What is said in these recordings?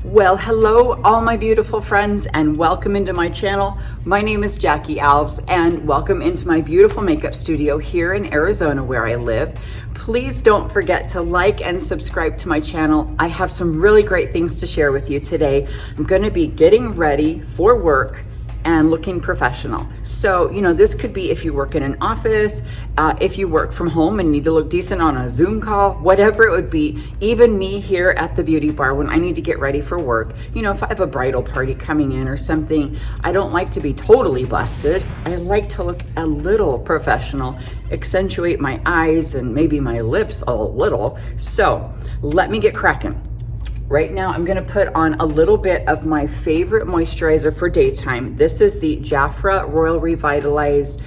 Well, hello, all my beautiful friends, and welcome into my channel. My name is Jackie Alves, and welcome into my beautiful makeup studio here in Arizona where I live. Please don't forget to like and subscribe to my channel. I have some really great things to share with you today. I'm going to be getting ready for work and looking professional. So, this could be if you work in an office, if you work from home and need to look decent on a Zoom call, whatever it would be. Even me here at the beauty bar when I need to get ready for work, if I have a bridal party coming in or something, I don't like to be totally busted. I like to look a little professional, accentuate my eyes and maybe my lips a little. So let me get cracking. Right now, I'm gonna put on a little bit of my favorite moisturizer for daytime. This is the Jafra Royal Revitalize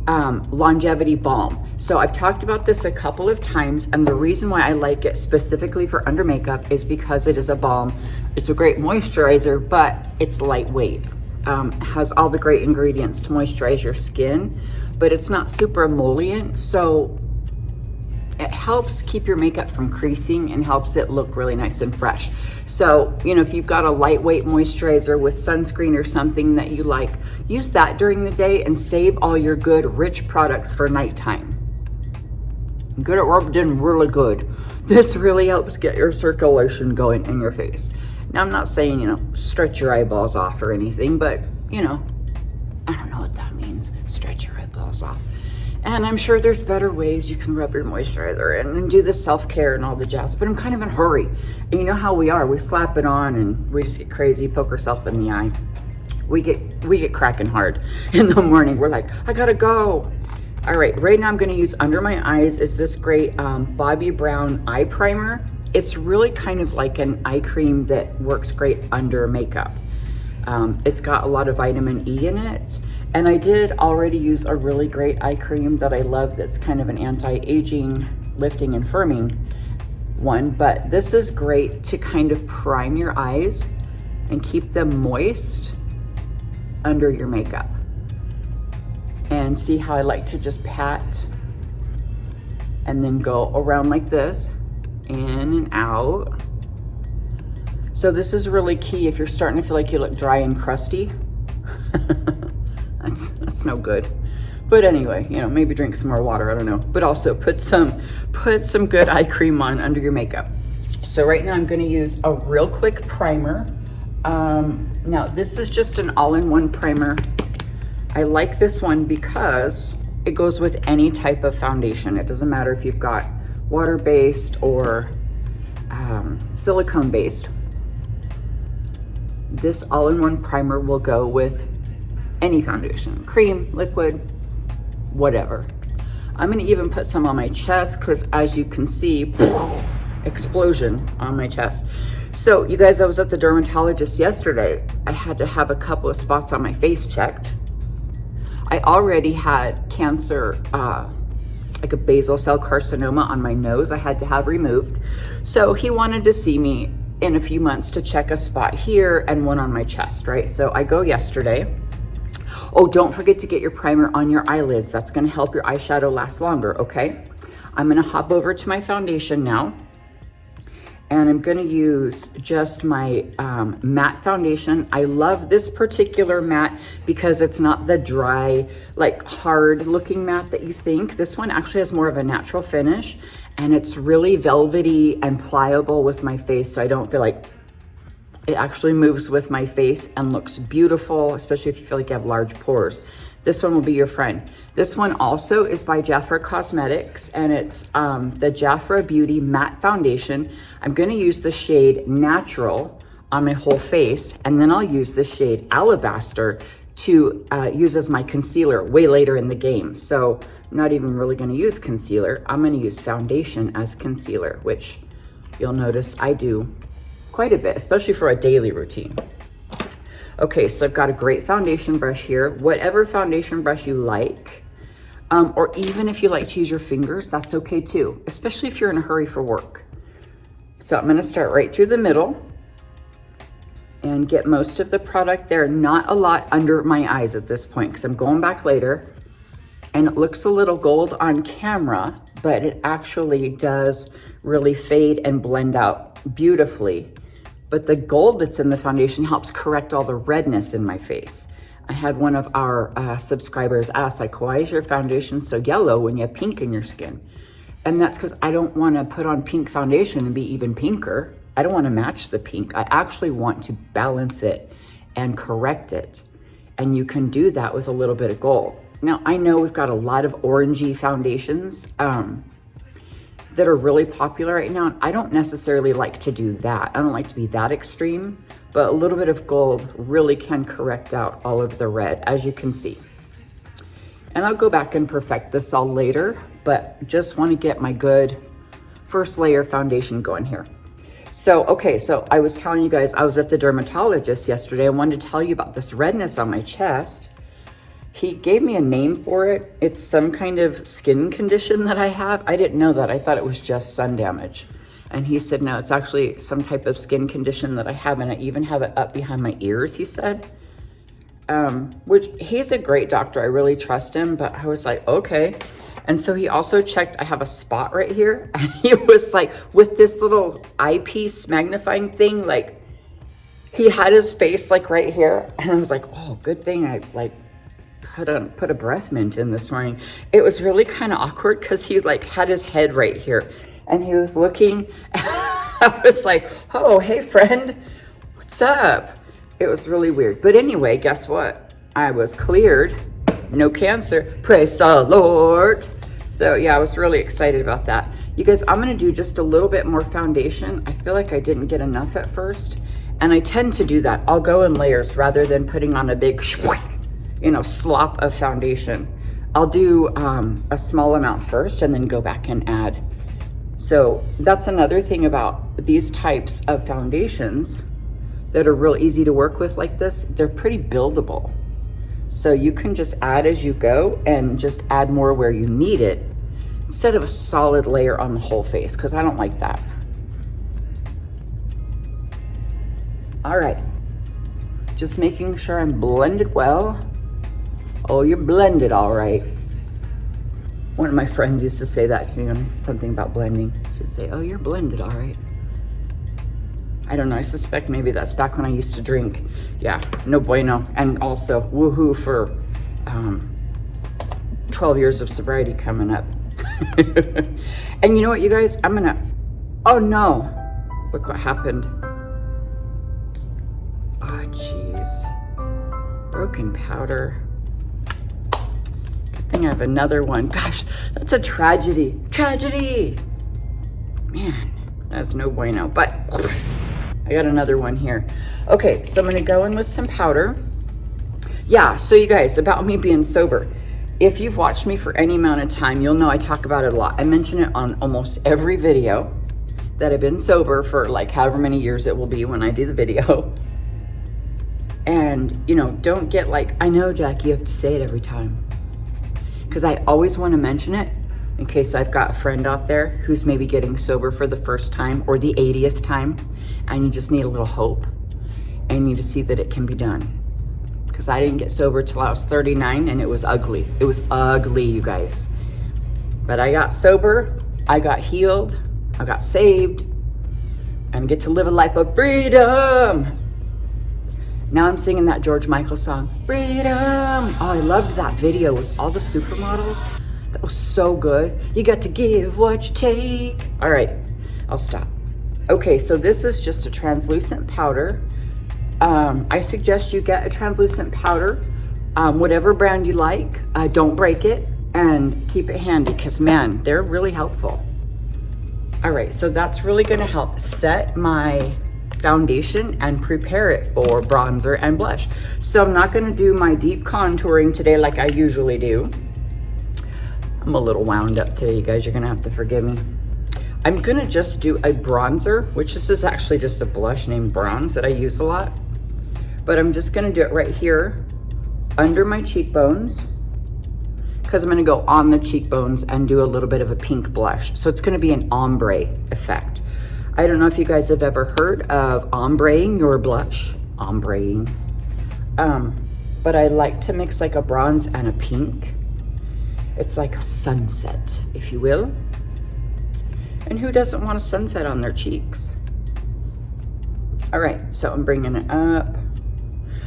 Longevity Balm. So I've talked about this a couple of times, and the reason why I like it specifically for under makeup is because it is a balm. It's a great moisturizer, but it's lightweight. Has all the great ingredients to moisturize your skin, but it's not super emollient, so it helps keep your makeup from creasing and helps it look really nice and fresh. So, if you've got a lightweight moisturizer with sunscreen or something that you like, use that during the day and save all your good, rich products for nighttime. Good at rubbing really good. This really helps get your circulation going in your face. Now, I'm not saying, stretch your eyeballs off or anything, but, I don't know what that means. Stretch your eyeballs off. And I'm sure there's better ways you can rub your moisturizer in and do the self-care and all the jazz, but I'm kind of in a hurry. And you know how we are, we slap it on and we just get crazy, poke ourselves in the eye. We get cracking hard in the morning. We're like, I gotta go. All right, right now I'm gonna use under my eyes is this great Bobbi Brown eye primer. It's really kind of like an eye cream that works great under makeup. It's got a lot of vitamin E in it. And I did already use a really great eye cream that I love that's kind of an anti-aging, lifting and firming one, but this is great to kind of prime your eyes and keep them moist under your makeup. And see how I like to just pat and then go around like this, in and out. So this is really key if you're starting to feel like you look dry and crusty. That's no good. But anyway, maybe drink some more water, I don't know. But also put some good eye cream on under your makeup. So right now I'm gonna use a real quick primer. Now this is just an all-in-one primer. I like this one because it goes with any type of foundation. It doesn't matter if you've got water-based or silicone-based. This all-in-one primer will go with any foundation, cream, liquid, whatever. I'm gonna even put some on my chest because as you can see, explosion on my chest. So you guys, I was at the dermatologist yesterday. I had to have a couple of spots on my face checked. I already had cancer, like a basal cell carcinoma on my nose I had to have removed. So he wanted to see me in a few months to check a spot here and one on my chest, right? So I go yesterday. Oh, don't forget to get your primer on your eyelids. That's gonna help your eyeshadow last longer, okay? I'm gonna hop over to my foundation now. And I'm gonna use just my matte foundation. I love this particular matte because it's not the dry, like hard looking matte that you think. This one actually has more of a natural finish and it's really velvety and pliable with my face, so I don't feel like it actually moves with my face and looks beautiful, especially if you feel like you have large pores. This one will be your friend. This one also is by Jafra Cosmetics, and it's the Jafra Beauty Matte Foundation. I'm gonna use the shade Natural on my whole face, and then I'll use the shade Alabaster to use as my concealer way later in the game. So I'm not even really gonna use concealer. I'm gonna use foundation as concealer, which you'll notice I do quite a bit, especially for a daily routine. Okay, so I've got a great foundation brush here. Whatever foundation brush you like, or even if you like to use your fingers, that's okay too, especially if you're in a hurry for work. So I'm gonna start right through the middle and get most of the product there. Not a lot under my eyes at this point because I'm going back later, and it looks a little gold on camera, but it actually does really fade and blend out beautifully but the gold that's in the foundation helps correct all the redness in my face. I had one of our subscribers ask, like, why is your foundation so yellow when you have pink in your skin? And that's because I don't want to put on pink foundation and be even pinker. I don't want to match the pink. I actually want to balance it and correct it. And you can do that with a little bit of gold. Now, I know we've got a lot of orangey foundations that are really popular right now. I don't necessarily like to do that. I don't like to be that extreme, but a little bit of gold really can correct out all of the red, as you can see. And I'll go back and perfect this all later, but just want to get my good first layer foundation going here. So, okay, so I was telling you guys, I was at the dermatologist yesterday. I wanted to tell you about this redness on my chest. He gave me a name for it. It's some kind of skin condition that I have. I didn't know that. I thought it was just sun damage. And he said, no, it's actually some type of skin condition that I have. And I even have it up behind my ears, he said. Which he's a great doctor. I really trust him. But I was like, okay. And so he also checked, I have a spot right here. And he was like, with this little eyepiece magnifying thing, like he had his face like right here. And I was like, oh, good thing I like put a breath mint in this morning. It was really kind of awkward because he like had his head right here and he was looking. I was like, oh, hey friend, what's up? It was really weird. But anyway, guess what? I was cleared, no cancer, praise the Lord. So yeah, I was really excited about that. You guys, I'm gonna do just a little bit more foundation. I feel like I didn't get enough at first. And I tend to do that. I'll go in layers rather than putting on a big slop of foundation. I'll do a small amount first and then go back and add. So that's another thing about these types of foundations that are real easy to work with like this. They're pretty buildable. So you can just add as you go and just add more where you need it instead of a solid layer on the whole face, because I don't like that. All right, just making sure I'm blended well. Oh, you're blended all right. One of my friends used to say that to me when I said something about blending. She'd say, oh, you're blended all right. I don't know, I suspect maybe that's back when I used to drink. Yeah, no bueno. And also, woohoo for 12 years of sobriety coming up. And you know what, you guys? Oh no, look what happened. Oh, jeez. Broken powder. Good thing I have another one. Gosh, that's a tragedy. Tragedy! Man, that's no bueno, but I got another one here. Okay, so I'm gonna go in with some powder. Yeah, so you guys, about me being sober. If you've watched me for any amount of time, you'll know I talk about it a lot. I mention it on almost every video that I've been sober for like however many years it will be when I do the video. And, don't get like, I know, Jack, you have to say it every time. Because I always want to mention it in case I've got a friend out there who's maybe getting sober for the first time or the 80th time, and you just need a little hope and you need to see that it can be done. Because I didn't get sober till I was 39 and it was ugly. It was ugly, you guys. But I got sober, I got healed, I got saved, and get to live a life of freedom. Now I'm singing that George Michael song, Freedom. Oh, I loved that video with all the supermodels. That was so good. You got to give what you take. All right, I'll stop. Okay, so this is just a translucent powder. I suggest you get a translucent powder, whatever brand you like. Don't break it and keep it handy because, man, they're really helpful. All right, so that's really gonna help set my foundation and prepare it for bronzer and blush. So I'm not gonna do my deep contouring today like I usually do. I'm a little wound up today, you guys. You're gonna have to forgive me. I'm gonna just do a bronzer, which this is actually just a blush named Bronze that I use a lot. But I'm just gonna do it right here under my cheekbones because I'm gonna go on the cheekbones and do a little bit of a pink blush. So it's gonna be an ombre effect. I don't know if you guys have ever heard of ombreing your blush. Ombreing. But I like to mix like a bronze and a pink. It's like a sunset, if you will. And who doesn't want a sunset on their cheeks? All right, so I'm bringing it up.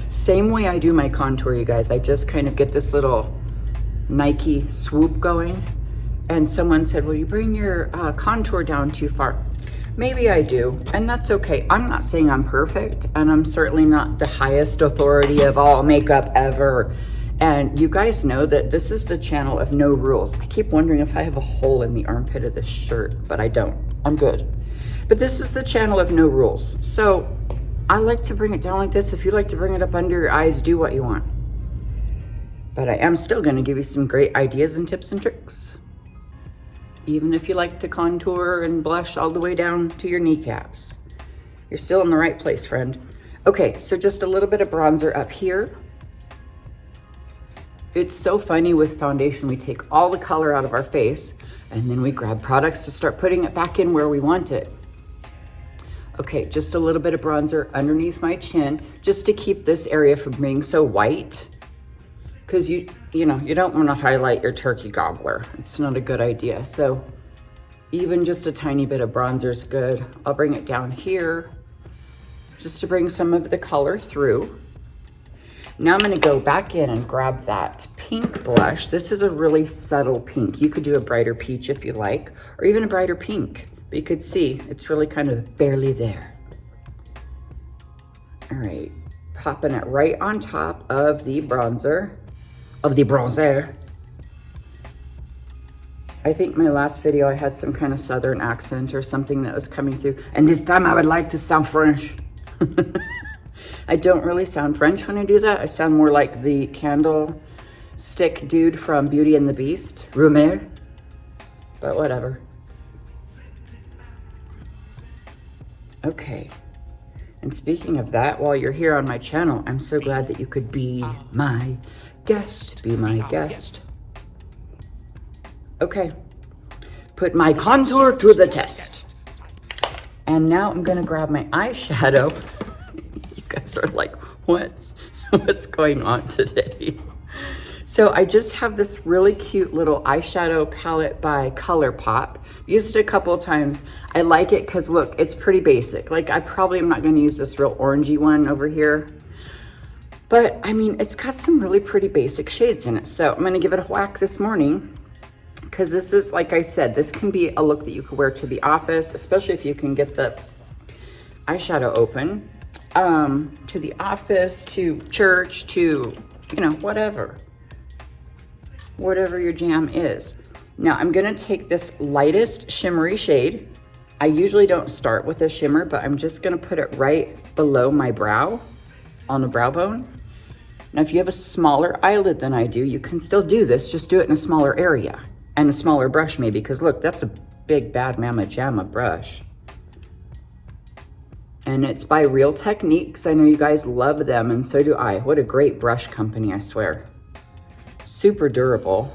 Same way I do my contour, you guys. I just kind of get this little Nike swoop going. And someone said, well, you bring your contour down too far. Maybe I do, and that's okay. I'm not saying I'm perfect, and I'm certainly not the highest authority of all makeup ever. And you guys know that this is the channel of no rules. I keep wondering if I have a hole in the armpit of this shirt, but I don't. I'm good. But this is the channel of no rules. So I like to bring it down like this. If you like to bring it up under your eyes, do what you want. But I am still going to give you some great ideas and tips and tricks. Even if you like to contour and blush all the way down to your kneecaps. You're still in the right place, friend. Okay, so just a little bit of bronzer up here. It's so funny with foundation, we take all the color out of our face and then we grab products to start putting it back in where we want it. Okay, just a little bit of bronzer underneath my chin, just to keep this area from being so white. Because you don't want to highlight your turkey gobbler. It's not a good idea. So even just a tiny bit of bronzer is good. I'll bring it down here just to bring some of the color through. Now I'm going to go back in and grab that pink blush. This is a really subtle pink. You could do a brighter peach if you like, or even a brighter pink. But you could see it's really kind of barely there. All right, popping it right on top of the bronzer. I think my last video I had some kind of southern accent or something that was coming through, and this time I would like to sound French. I don't really sound French when I do that. I sound more like the candlestick dude from Beauty and the Beast, Rumer, but whatever. Okay, and speaking of that, while you're here on my channel, I'm so glad that you could be my guest, Okay, put my contour to the test. And now I'm gonna grab my eyeshadow. You guys are like, what's going on today? So I just have this really cute little eyeshadow palette by ColourPop. Used it a couple of times. I like it because look, it's pretty basic. Like I probably am not gonna use this real orangey one over here. But I mean, it's got some really pretty basic shades in it. So I'm gonna give it a whack this morning because this is, like I said, this can be a look that you could wear to the office, especially if you can get the eyeshadow open, to the office, to church, to, whatever your jam is. Now I'm gonna take this lightest shimmery shade. I usually don't start with a shimmer, but I'm just gonna put it right below my brow, on the brow bone. Now, if you have a smaller eyelid than I do, you can still do this, just do it in a smaller area and a smaller brush maybe, because look, that's a big bad mama jamma brush. And it's by Real Techniques. I know you guys love them, and so do I. What a great brush company, I swear. Super durable.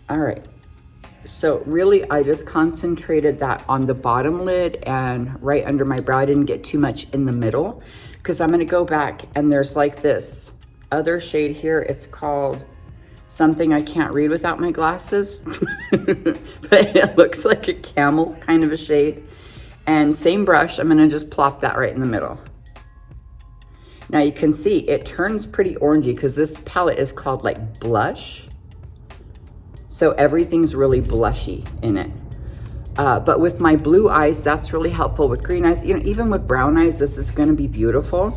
All right. So really, I just concentrated that on the bottom lid and right under my brow. I didn't get too much in the middle because I'm gonna go back and there's like this other shade here. It's called something I can't read without my glasses, but it looks like a camel kind of a shade. And same brush, I'm gonna just plop that right in the middle. Now you can see it turns pretty orangey because this palette is called like Blush. So everything's really blushy in it. But with my blue eyes, that's really helpful. With green eyes, even with brown eyes, this is gonna be beautiful.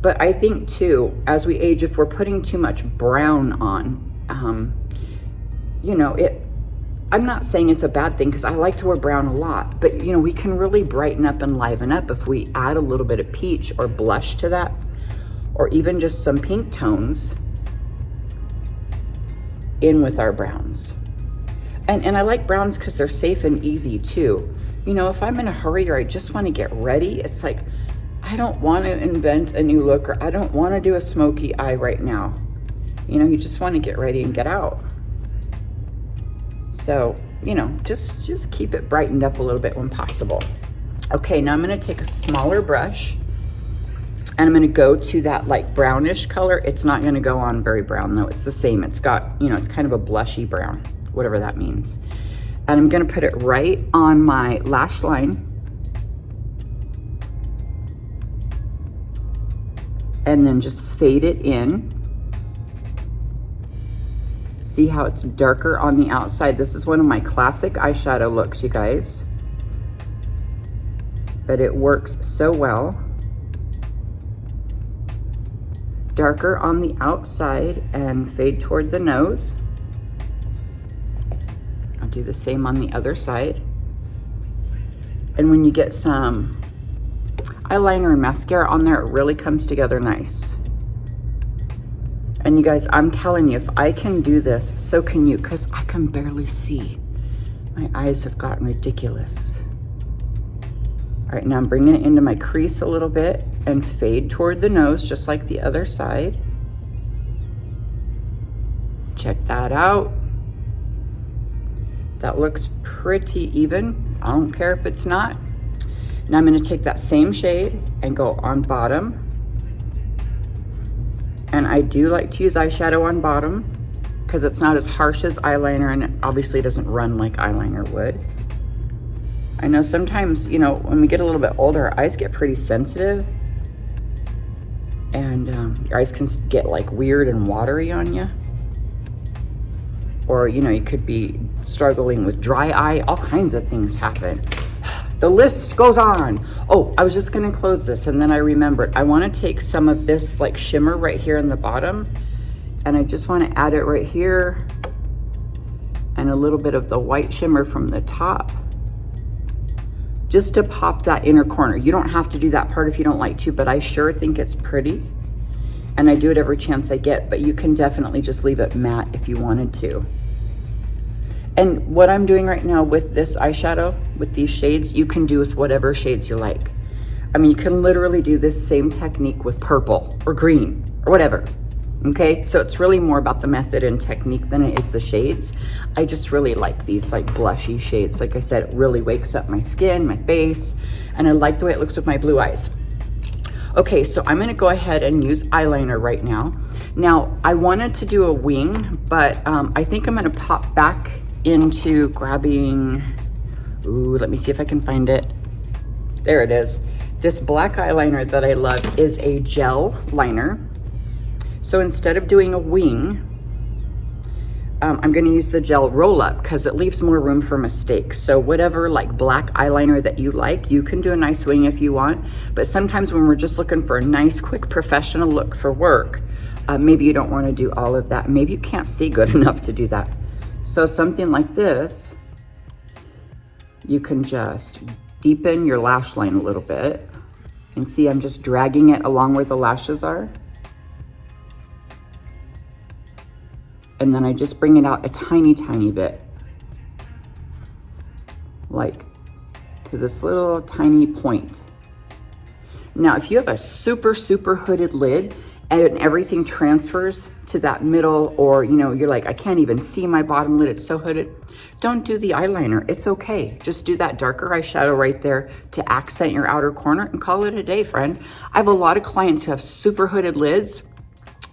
But I think too, as we age, if we're putting too much brown on, I'm not saying it's a bad thing because I like to wear brown a lot, but we can really brighten up and liven up if we add a little bit of peach or blush to that, or even just some pink tones in with our browns. And I like browns because they're safe and easy too. If I'm in a hurry or I just want to get ready, it's like, I don't want to invent a new look, or I don't want to do a smoky eye right now. You just want to get ready and get out. So, just keep it brightened up a little bit when possible. Okay, now I'm going to take a smaller brush and I'm going to go to that like brownish color. It's not going to go on very brown though. It's the same. It's got, it's kind of a blushy brown, whatever that means. And I'm going to put it right on my lash line. and then just fade it in. See how it's darker on the outside? This is one of my classic eyeshadow looks, you guys. But it works so well. Darker on the outside and fade toward the nose. I'll do the same on the other side. And when you get some eyeliner and mascara on there, it really comes together nice. And you guys, I'm telling you, if I can do this, so can you, because I can barely see. My eyes have gotten ridiculous. All right, now I'm bringing it into my crease a little bit and fade toward the nose, just like the other side. Check that out. That looks pretty even. I don't care if it's not. Now I'm gonna take that same shade and go on bottom. And I do like to use eyeshadow on bottom because it's not as harsh as eyeliner, and it obviously doesn't run like eyeliner would. I know sometimes, you know, when we get a little bit older, our eyes get pretty sensitive, and your eyes can get like weird and watery on you. Or, you know, you could be struggling with dry eye, all kinds of things happen. The list goes on. Oh, I was just gonna close this and then I remembered. I wanna take some of this like shimmer right here in the bottom, and I just wanna add it right here, and a little bit of the white shimmer from the top, just to pop that inner corner. You don't have to do that part if you don't like to, but I sure think it's pretty. And I do it every chance I get, but you can definitely just leave it matte if you wanted to. And what I'm doing right now with this eyeshadow, with these shades, you can do with whatever shades you like. I mean, you can literally do this same technique with purple or green or whatever, okay? So it's really more about the method and technique than it is the shades. I just really like these like blushy shades. Like I said, it really wakes up my skin, my face, and I like the way it looks with my blue eyes. Okay, so I'm gonna go ahead and use eyeliner right now. Now, I wanted to do a wing, but I think I'm gonna pop back into grabbing, ooh, let me see if I can find it. There it is. This black eyeliner that I love is a gel liner. So instead of doing a wing, I'm gonna use the gel roll up because it leaves more room for mistakes. So whatever like black eyeliner that you like, you can do a nice wing if you want. But sometimes when we're just looking for a nice, quick, professional look for work, maybe you don't wanna do all of that. Maybe you can't see good enough to do that. So something like this, you can just deepen your lash line a little bit. And see, I'm just dragging it along where the lashes are. And then I just bring it out a tiny, tiny bit. Like to this little tiny point. Now, if you have a super, super hooded lid and everything transfers to that middle, or you know, you're like, I can't even see my bottom lid, it's so hooded, don't do the eyeliner, it's okay. Just do that darker eyeshadow right there to accent your outer corner and call it a day, friend. I have a lot of clients who have super hooded lids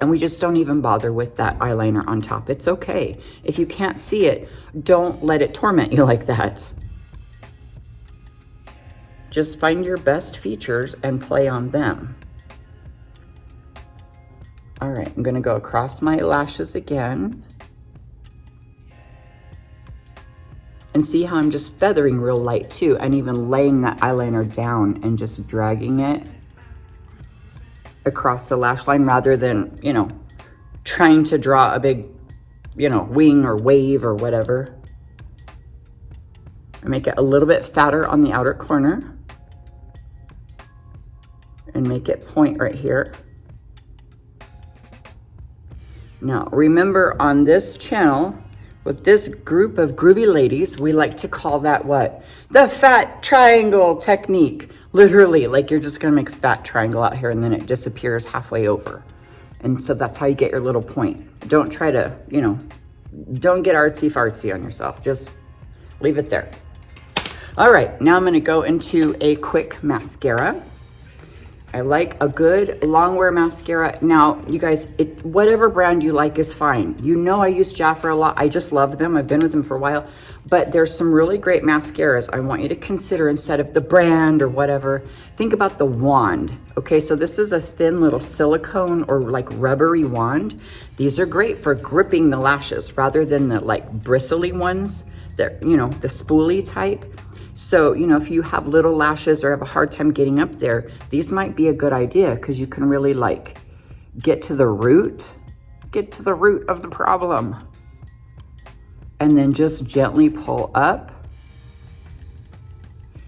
and we just don't even bother with that eyeliner on top. It's okay. If you can't see it, don't let it torment you like that. Just find your best features and play on them. All right, I'm gonna go across my lashes again. And see how I'm just feathering real light too, and even laying that eyeliner down and just dragging it across the lash line rather than, you know, trying to draw a big, you know, wing or wave or whatever. I make it a little bit fatter on the outer corner and make it point right here. Now, remember on this channel, with this group of groovy ladies, we like to call that what? The fat triangle technique. Literally, like you're just gonna make a fat triangle out here and then it disappears halfway over. And so that's how you get your little point. Don't try to, you know, don't get artsy fartsy on yourself. Just leave it there. All right, now I'm gonna go into a quick mascara. I like a good long wear mascara. Now, you guys, whatever brand you like is fine. You know I use Jafra a lot. I just love them. I've been with them for a while. But there's some really great mascaras I want you to consider instead of the brand or whatever. Think about the wand. Okay, so this is a thin little silicone or like rubbery wand. These are great for gripping the lashes rather than the like bristly ones that, you know, the spoolie type. So, you know, if you have little lashes or have a hard time getting up there, these might be a good idea because you can really like get to the root of the problem. And then just gently pull up.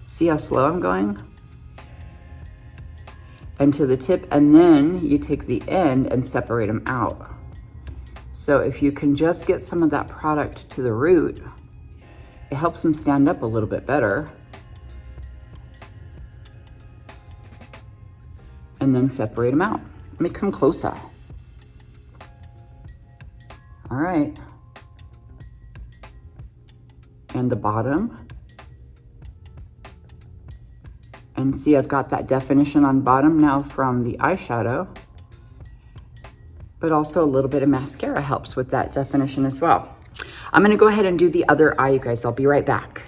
See how slow I'm going? And to the tip, and then you take the end and separate them out. So if you can just get some of that product to the root, it helps them stand up a little bit better. And then separate them out. Let me come closer. All right. And the bottom. And see, I've got that definition on bottom now from the eyeshadow. But also a little bit of mascara helps with that definition as well. I'm gonna go ahead and do the other eye, you guys. I'll be right back.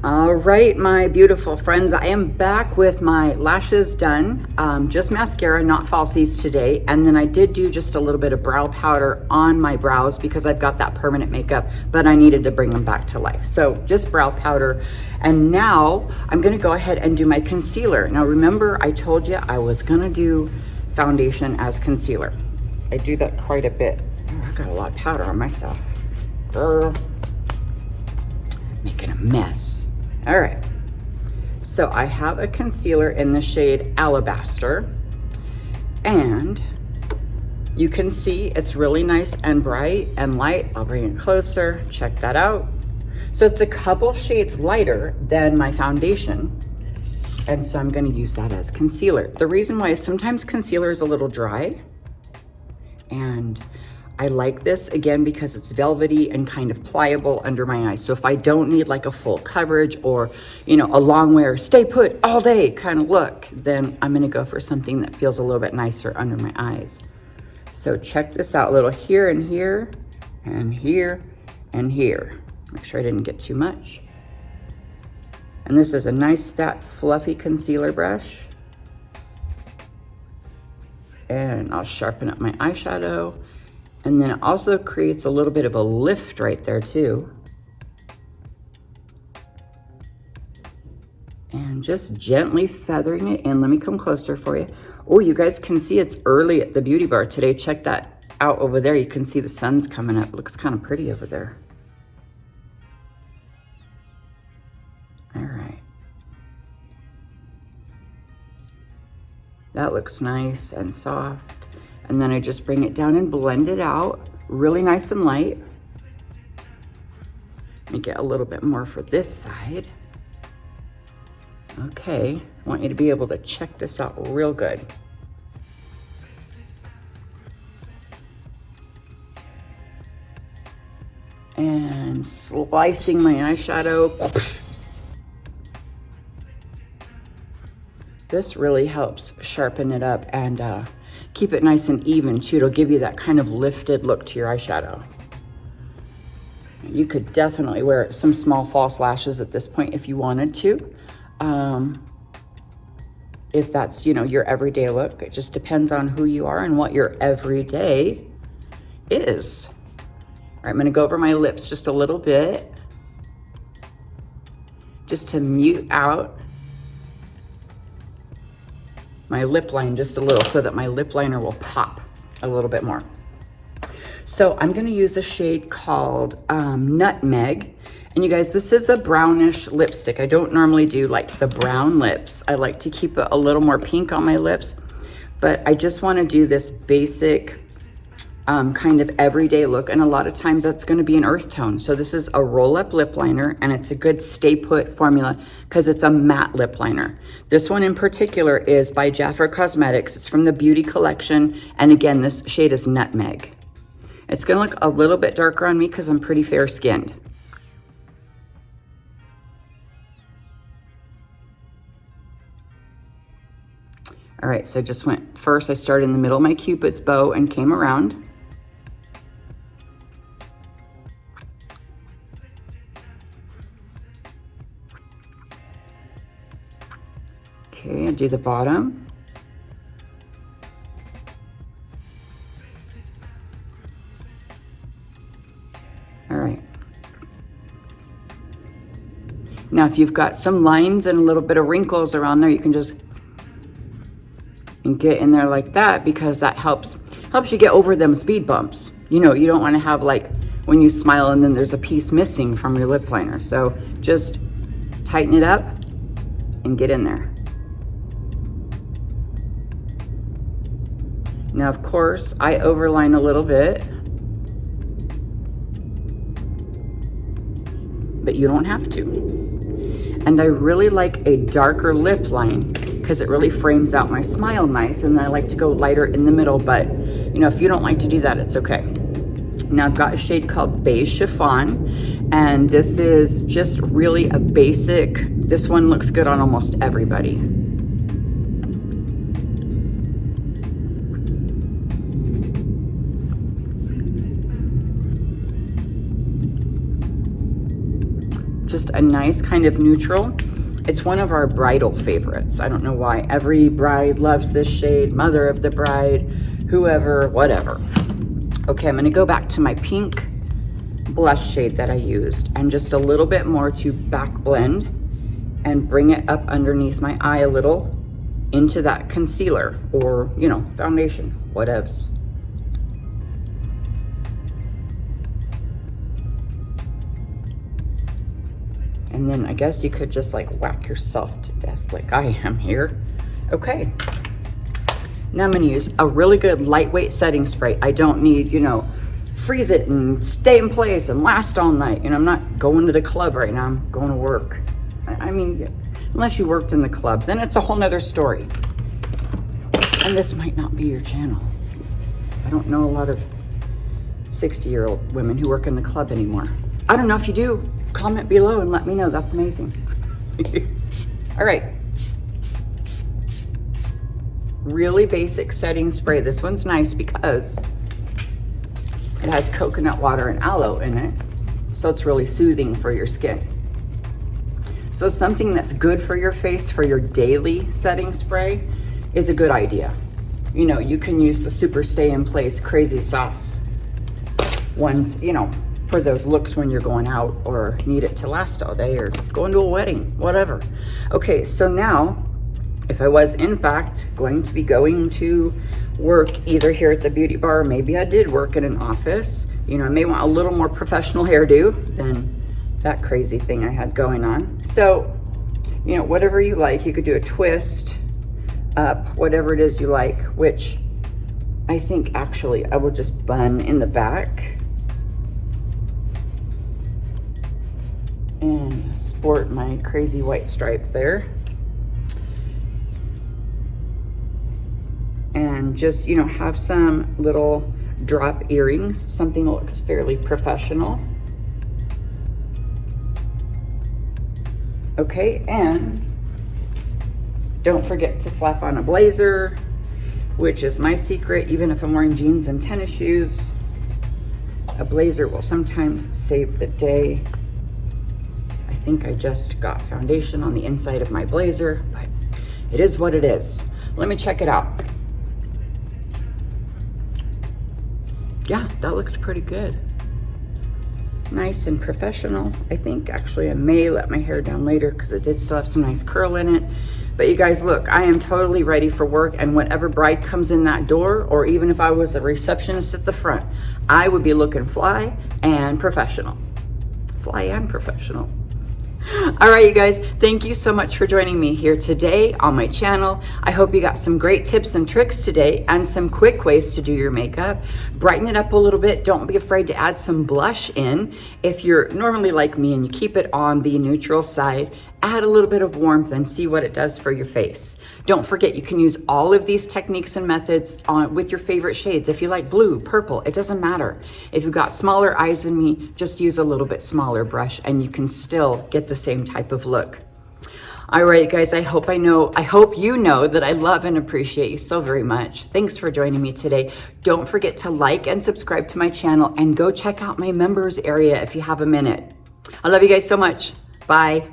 All right, my beautiful friends, I am back with my lashes done. Just mascara, not falsies today. And then I did do just a little bit of brow powder on my brows because I've got that permanent makeup, but I needed to bring them back to life. So just brow powder. And now I'm gonna go ahead and do my concealer. Now remember, I told you I was gonna do foundation as concealer. I do that quite a bit. Oh, I got a lot of powder on myself. Girl, making a mess. All right, so I have a concealer in the shade Alabaster, and you can see it's really nice and bright and light. I'll bring it closer, check that out. So it's a couple shades lighter than my foundation, and so I'm gonna use that as concealer. The reason why is sometimes concealer is a little dry, and I like this again because it's velvety and kind of pliable under my eyes. So if I don't need like a full coverage or, you know, a long wear, stay put all day kind of look, then I'm gonna go for something that feels a little bit nicer under my eyes. So check this out, a little here and here and here and here. Make sure I didn't get too much. And this is a nice fat fluffy concealer brush. And I'll sharpen up my eyeshadow. And then it also creates a little bit of a lift right there too. And just gently feathering it in. Let me come closer for you. Oh, you guys can see it's early at the beauty bar today. Check that out over there. You can see the sun's coming up. It looks kind of pretty over there. All right. That looks nice and soft. And then I just bring it down and blend it out, really nice and light. Let me get a little bit more for this side. Okay, I want you to be able to check this out real good. And slicing my eyeshadow. This really helps sharpen it up and keep it nice and even too. It'll give you that kind of lifted look to your eyeshadow. You could definitely wear some small false lashes at this point if you wanted to. If that's, you know, your everyday look. It just depends on who you are and what your everyday is. All right, I'm gonna go over my lips just a little bit, just to mute out my lip line just a little so that my lip liner will pop a little bit more. So I'm gonna use a shade called Nutmeg. And you guys, this is a brownish lipstick. I don't normally do like the brown lips. I like to keep it a little more pink on my lips, but I just wanna do this basic kind of everyday look. And a lot of times that's gonna be an earth tone. So this is a roll up lip liner, and it's a good stay put formula because it's a matte lip liner. This one in particular is by Jafra Cosmetics. It's from the Beauty Collection. And again, this shade is Nutmeg. It's gonna look a little bit darker on me because I'm pretty fair skinned. All right, so I just went, first I started in the middle of my Cupid's bow and came around. Okay, I do the bottom. All right. Now, if you've got some lines and a little bit of wrinkles around there, you can just get in there like that, because that helps you get over them speed bumps. You know, you don't want to have like when you smile and then there's a piece missing from your lip liner. So just tighten it up and get in there. Now, of course, I overline a little bit, but you don't have to. And I really like a darker lip line because it really frames out my smile nice. And I like to go lighter in the middle, but you know, if you don't like to do that, it's okay. Now I've got a shade called Beige Chiffon, and this is just really a basic, this one looks good on almost everybody. Just a nice kind of neutral. It's one of our bridal favorites. I don't know why. Every bride loves this shade, mother of the bride, whoever, whatever. Okay, I'm gonna go back to my pink blush shade that I used and just a little bit more to back blend and bring it up underneath my eye a little into that concealer or, you know, foundation, whatevs. And then I guess you could just like whack yourself to death like I am here. Okay. Now I'm gonna use a really good lightweight setting spray. I don't need, you know, freeze it and stay in place and last all night. You know, I'm not going to the club right now, I'm going to work. I mean, unless you worked in the club, then it's a whole nother story. And this might not be your channel. I don't know a lot of 60-year-old women who work in the club anymore. I don't know if you do. Comment below and let me know. That's amazing. All right. Really basic setting spray. This one's nice because it has coconut water and aloe in it. So it's really soothing for your skin. So something that's good for your face for your daily setting spray is a good idea. You know, you can use the Super Stay in Place Crazy Sauce ones, you know, for those looks when you're going out or need it to last all day or going to a wedding, whatever. Okay, so now, if I was in fact going to be going to work either here at the beauty bar, or maybe I did work in an office, you know, I may want a little more professional hairdo than that crazy thing I had going on. So, you know, whatever you like, you could do a twist up, whatever it is you like, which I think actually I will just bun in the back and sport my crazy white stripe there. And just, you know, have some little drop earrings, something that looks fairly professional. Okay, and don't forget to slap on a blazer, which is my secret. Even if I'm wearing jeans and tennis shoes, a blazer will sometimes save the day. I think I just got foundation on the inside of my blazer, but it is what it is. Let me check it out. Yeah, that looks pretty good. Nice and professional. I think actually I may let my hair down later because it did still have some nice curl in it. But you guys, look, I am totally ready for work, and whatever bride comes in that door, or even if I was a receptionist at the front, I would be looking fly and professional. Fly and professional. All right, you guys, thank you so much for joining me here today on my channel. I hope you got some great tips and tricks today and some quick ways to do your makeup. Brighten it up a little bit. Don't be afraid to add some blush in. If you're normally like me and you keep it on the neutral side, add a little bit of warmth and see what it does for your face. Don't forget, you can use all of these techniques and methods with your favorite shades. If you like blue, purple, it doesn't matter. If you've got smaller eyes than me, just use a little bit smaller brush and you can still get the same type of look. All right, guys, I hope you know that I love and appreciate you so very much. Thanks for joining me today. Don't forget to like and subscribe to my channel and go check out my members area if you have a minute. I love you guys so much. Bye.